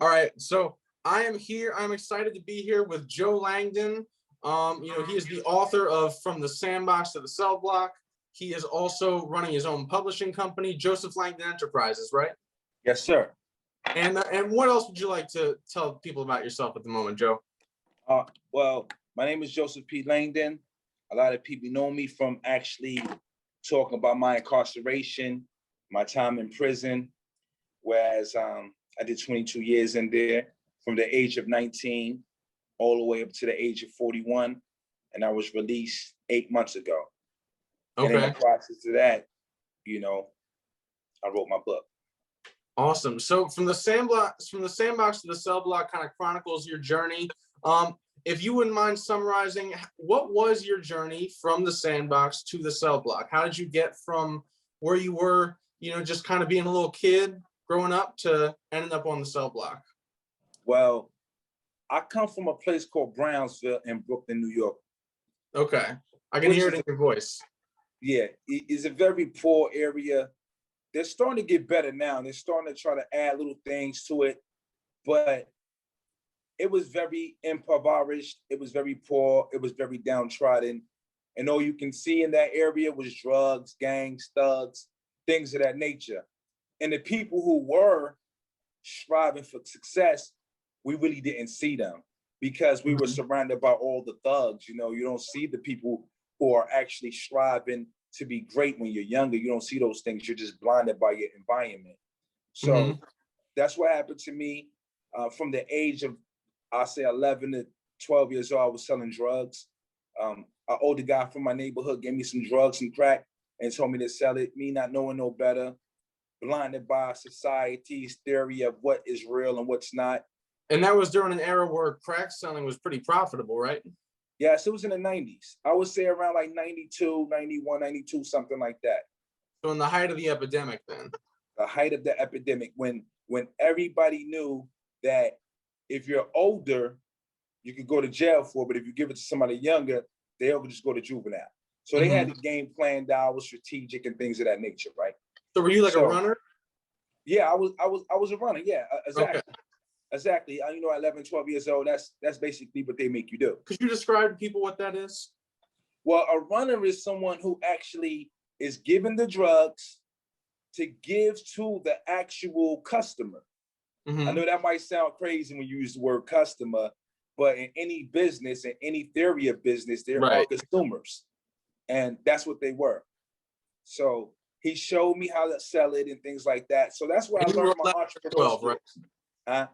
All right, so I am here. I'm excited to be here with Joe Langdon. He is the author of From the Sandbox to the Cell Block. He is also running his own publishing company, Joseph Langdon Enterprises, right? Yes, sir. And what else would you like to tell people about yourself at the moment, Joe? Well, my name is Joseph P. Langdon. A lot of people know me from actually talking about my incarceration, my time in prison, whereas I did 22 years in there from the age of 19 all the way up to the age of 41, and I was released 8 months ago. Okay. And in the process of that, I wrote my book. Awesome. So from the sandbox to the cell block kind of chronicles your journey. If you wouldn't mind summarizing, what was your journey from the sandbox to the cell block? How did you get from where you were, just kind of being a little kid growing up to ending up on the cell block? Well, I come from a place called Brownsville in Brooklyn, New York. Okay. I can hear it in your voice. Yeah, it's a very poor area. They're starting to get better now. They're starting to try to add little things to it, but it was very impoverished. It was very poor. It was very downtrodden. And all you can see in that area was drugs, gangs, thugs, things of that nature. And the people who were striving for success, we really didn't see them because we were surrounded by all the thugs. You don't see the people who are actually striving to be great when you're younger. You don't see those things. You're just blinded by your environment. So that's what happened to me from the age of, I'll say 11 to 12 years old. I was selling drugs. An older guy from my neighborhood gave me some drugs and crack and told me to sell it. Me not knowing no better, blinded by society's theory of what is real and what's not. And that was during an era where crack selling was pretty profitable, right? Yes, it was in the 90s. I would say around like 92, 91, 92, something like that. So in the height of the epidemic then? The height of the epidemic, when everybody knew that if you're older, you could go to jail for it, but if you give it to somebody younger, they'll just go to juvenile. So they had the game planned out, was strategic and things of that nature, right? So were you like a runner? Yeah, I was a runner. Yeah, exactly. Okay. Exactly. 11, 12 years old, that's basically what they make you do. Could you describe to people what that is? Well, a runner is someone who actually is given the drugs to give to the actual customer. I know that might sound crazy when you use the word customer, but in any business, in any theory of business, there are consumers. And that's what they were. So he showed me how to sell it and things like that. So that's where I learned my entrepreneurship. 12, right?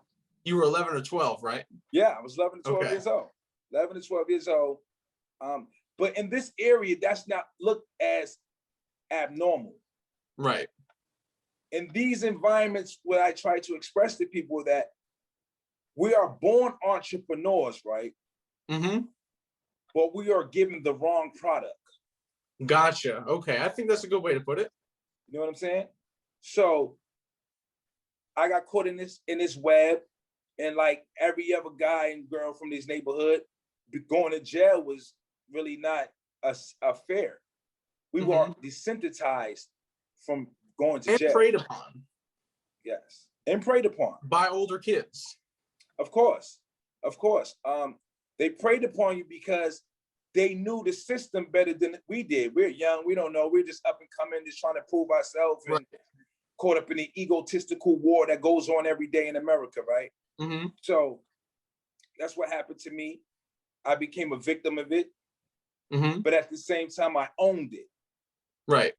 You were 11 or 12, right? Yeah, I was 11 to 12 years old. 11 to 12 years old. But in this area, that's not looked as abnormal. Right. In these environments where I try to express to people that we are born entrepreneurs, right? But we are given the wrong product. Gotcha. Okay, I think that's a good way to put it. You know what I'm saying? So I got caught in this web, and like every other guy and girl from this neighborhood, going to jail was really not a fair. We were desensitized from going to jail. And preyed upon. Yes, and preyed upon. By older kids. Of course, of course. They preyed upon you because they knew the system better than we did. We're young, we don't know. We're just up and coming, just trying to prove ourselves and caught up in the egotistical war that goes on every day in America, right? So that's what happened to me. I became a victim of it, but at the same time, I owned it. Right.